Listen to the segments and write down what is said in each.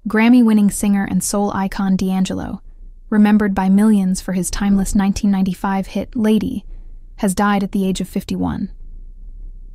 Grammy-winning singer and soul icon D'Angelo, remembered by millions for his timeless 1995 hit Lady, has died at the age of 51.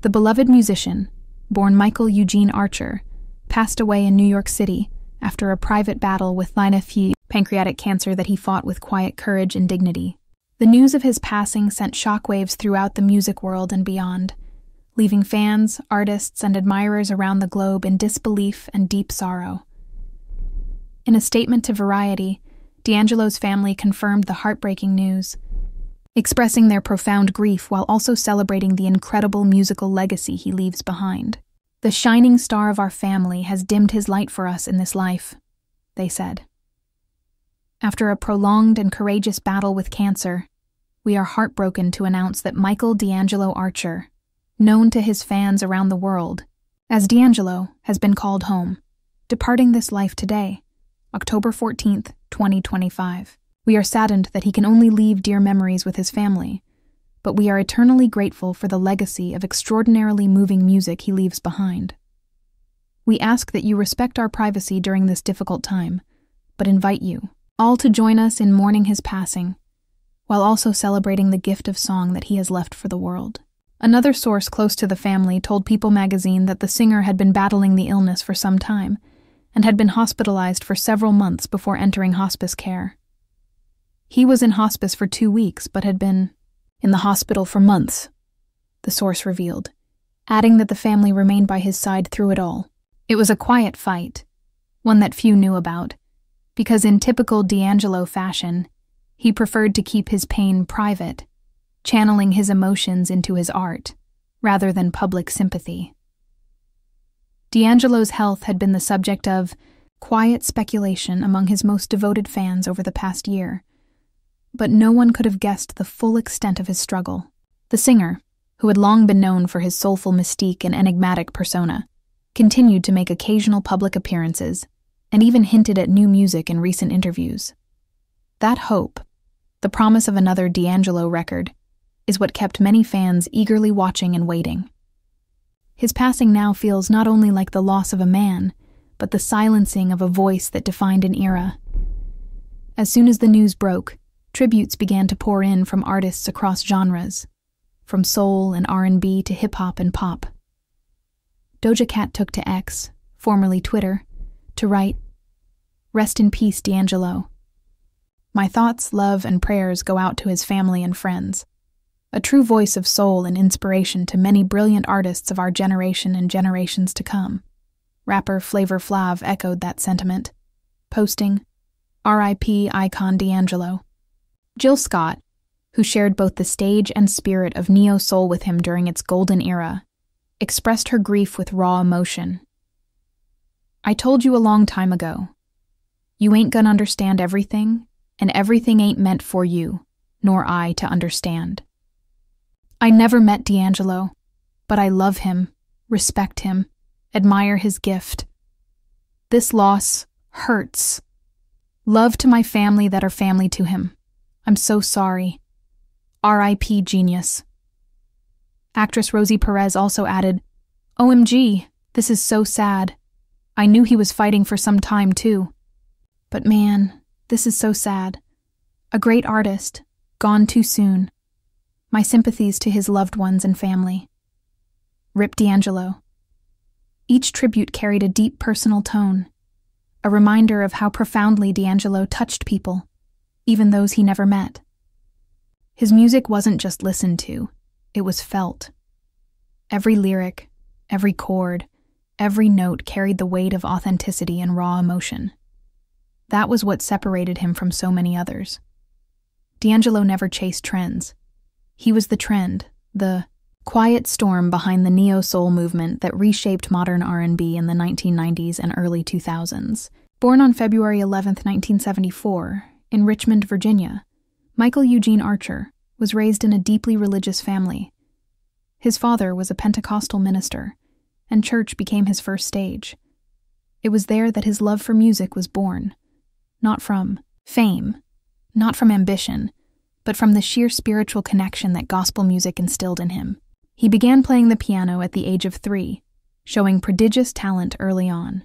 The beloved musician, born Michael Eugene Archer, passed away in New York City after a private battle with pancreatic cancer that he fought with quiet courage and dignity. The news of his passing sent shockwaves throughout the music world and beyond, leaving fans, artists, and admirers around the globe in disbelief and deep sorrow. In a statement to Variety, D'Angelo's family confirmed the heartbreaking news, expressing their profound grief while also celebrating the incredible musical legacy he leaves behind. "The shining star of our family has dimmed his light for us in this life," they said. After a prolonged and courageous battle with cancer, we are heartbroken to announce that Michael D'Angelo Archer, known to his fans around the world as D'Angelo, has been called home, departing this life today, October 14th, 2025. We are saddened that he can only leave dear memories with his family, but we are eternally grateful for the legacy of extraordinarily moving music he leaves behind. We ask that you respect our privacy during this difficult time, but invite you all to join us in mourning his passing, while also celebrating the gift of song that he has left for the world. Another source close to the family told People magazine that the singer had been battling the illness for some time, and had been hospitalized for several months before entering hospice care. He was in hospice for 2 weeks, but had been in the hospital for months, the source revealed, adding that the family remained by his side through it all. It was a quiet fight, one that few knew about, because in typical D'Angelo fashion, he preferred to keep his pain private, channeling his emotions into his art, rather than public sympathy. D'Angelo's health had been the subject of quiet speculation among his most devoted fans over the past year, but no one could have guessed the full extent of his struggle. The singer, who had long been known for his soulful mystique and enigmatic persona, continued to make occasional public appearances, and even hinted at new music in recent interviews. That hope, the promise of another D'Angelo record, is what kept many fans eagerly watching and waiting. His passing now feels not only like the loss of a man, but the silencing of a voice that defined an era. As soon as the news broke, tributes began to pour in from artists across genres, from soul and R&B to hip-hop and pop. Doja Cat took to X, formerly Twitter, to write, "Rest in peace, D'Angelo. My thoughts, love, and prayers go out to his family and friends. A true voice of soul and inspiration to many brilliant artists of our generation and generations to come." Rapper Flavor Flav echoed that sentiment, posting, "R.I.P. icon D'Angelo." Jill Scott, who shared both the stage and spirit of neo-soul with him during its golden era, expressed her grief with raw emotion. "I told you a long time ago. You ain't gonna understand everything, and everything ain't meant for you, nor I to understand. I never met D'Angelo, but I love him, respect him, admire his gift. This loss hurts. Love to my family that are family to him. I'm so sorry. R.I.P. genius." Actress Rosie Perez also added, "OMG, this is so sad. I knew he was fighting for some time too. But man, this is so sad. A great artist, gone too soon. My sympathies to his loved ones and family. Rip D'Angelo." Each tribute carried a deep personal tone, a reminder of how profoundly D'Angelo touched people, even those he never met. His music wasn't just listened to, it was felt. Every lyric, every chord, every note carried the weight of authenticity and raw emotion. That was what separated him from so many others. D'Angelo never chased trends. He was the trend, the quiet storm behind the neo-soul movement that reshaped modern R&B in the 1990s and early 2000s. Born on February 11, 1974, in Richmond, Virginia, Michael Eugene Archer was raised in a deeply religious family. His father was a Pentecostal minister, and church became his first stage. It was there that his love for music was born, not from fame, not from ambition, but from the sheer spiritual connection that gospel music instilled in him. He began playing the piano at the age of 3, showing prodigious talent early on.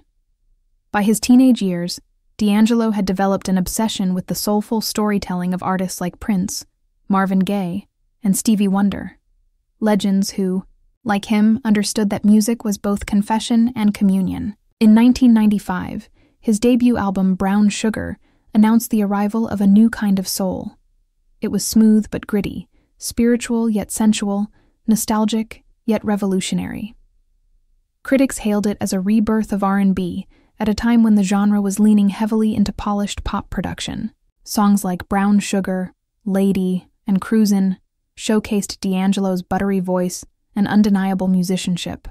By his teenage years, D'Angelo had developed an obsession with the soulful storytelling of artists like Prince, Marvin Gaye, and Stevie Wonder, legends who, like him, understood that music was both confession and communion. In 1995, his debut album Brown Sugar announced the arrival of a new kind of soul. It was smooth but gritty, spiritual yet sensual, nostalgic yet revolutionary. Critics hailed it as a rebirth of R&B at a time when the genre was leaning heavily into polished pop production. Songs like Brown Sugar, Lady, and Cruisin' showcased D'Angelo's buttery voice and undeniable musicianship.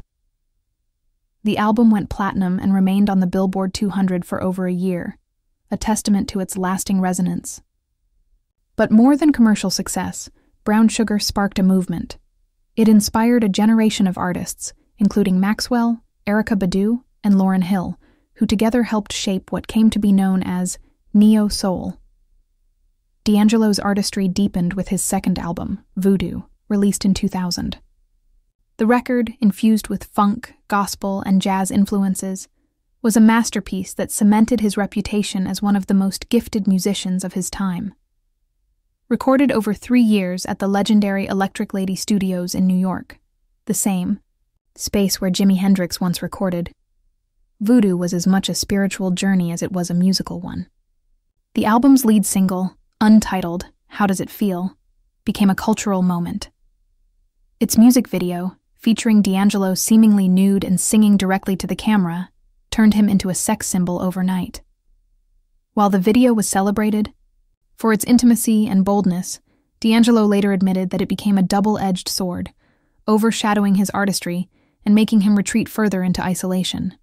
The album went platinum and remained on the Billboard 200 for over a year, a testament to its lasting resonance. But more than commercial success, Brown Sugar sparked a movement. It inspired a generation of artists, including Maxwell, Erykah Badu, and Lauryn Hill, who together helped shape what came to be known as neo-soul. D'Angelo's artistry deepened with his second album, Voodoo, released in 2000. The record, infused with funk, gospel, and jazz influences, was a masterpiece that cemented his reputation as one of the most gifted musicians of his time. Recorded over 3 years at the legendary Electric Lady Studios in New York, the same space where Jimi Hendrix once recorded, Voodoo was as much a spiritual journey as it was a musical one. The album's lead single, untitled How Does It Feel, became a cultural moment. Its music video, featuring D'Angelo seemingly nude and singing directly to the camera, turned him into a sex symbol overnight. While the video was celebrated for its intimacy and boldness, D'Angelo later admitted that it became a double-edged sword, overshadowing his artistry and making him retreat further into isolation.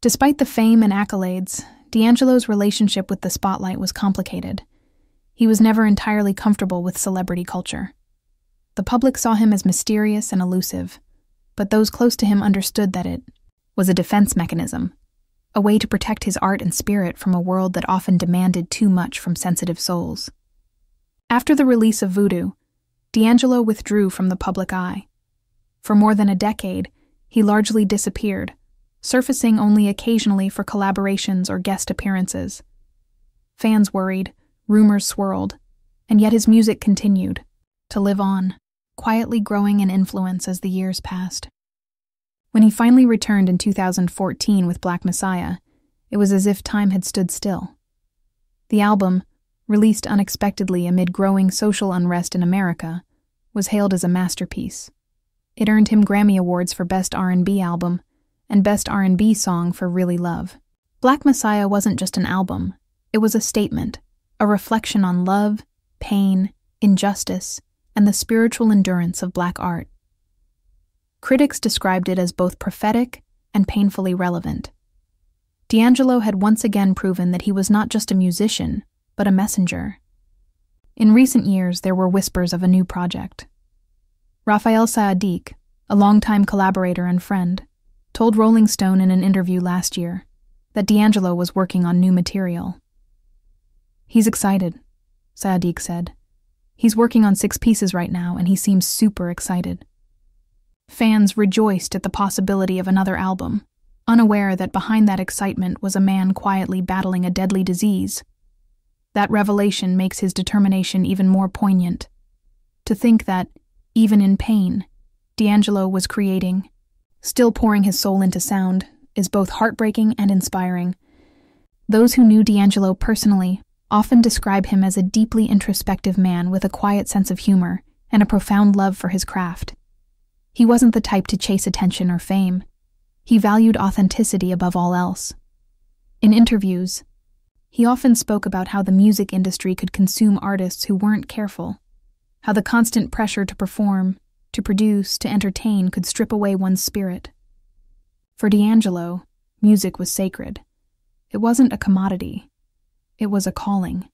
Despite the fame and accolades, D'Angelo's relationship with the spotlight was complicated. He was never entirely comfortable with celebrity culture. The public saw him as mysterious and elusive, but those close to him understood that it was a defense mechanism, a way to protect his art and spirit from a world that often demanded too much from sensitive souls. After the release of Voodoo, D'Angelo withdrew from the public eye. For more than a decade, he largely disappeared, surfacing only occasionally for collaborations or guest appearances. Fans worried, rumors swirled, and yet his music continued to live on, quietly growing in influence as the years passed. When he finally returned in 2014 with Black Messiah, it was as if time had stood still. The album, released unexpectedly amid growing social unrest in America, was hailed as a masterpiece. It earned him Grammy Awards for Best R&B Album and Best R&B Song for Really Love. Black Messiah wasn't just an album, it was a statement, a reflection on love, pain, injustice, and the spiritual endurance of Black art. Critics described it as both prophetic and painfully relevant. D'Angelo had once again proven that he was not just a musician, but a messenger. In recent years, there were whispers of a new project. Raphael Saadiq, a longtime collaborator and friend, told Rolling Stone in an interview last year that D'Angelo was working on new material. "He's excited," Saadiq said. "He's working on 6 pieces right now, and he seems super excited." Fans rejoiced at the possibility of another album, unaware that behind that excitement was a man quietly battling a deadly disease. That revelation makes his determination even more poignant. To think that, even in pain, D'Angelo was creating, still pouring his soul into sound, is both heartbreaking and inspiring. Those who knew D'Angelo personally often describe him as a deeply introspective man with a quiet sense of humor and a profound love for his craft. He wasn't the type to chase attention or fame. He valued authenticity above all else. In interviews, he often spoke about how the music industry could consume artists who weren't careful, how the constant pressure to perform, to produce, to entertain could strip away one's spirit. For D'Angelo, music was sacred. It wasn't a commodity. It was a calling.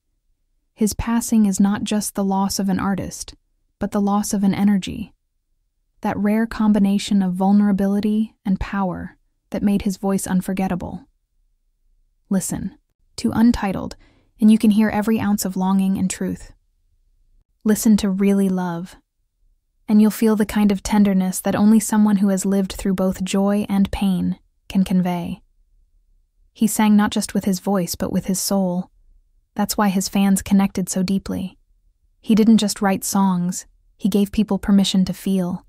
His passing is not just the loss of an artist, but the loss of an energy. That rare combination of vulnerability and power that made his voice unforgettable. Listen to Untitled, and you can hear every ounce of longing and truth. Listen to Really Love, and you'll feel the kind of tenderness that only someone who has lived through both joy and pain can convey. He sang not just with his voice, but with his soul. That's why his fans connected so deeply. He didn't just write songs, he gave people permission to feel.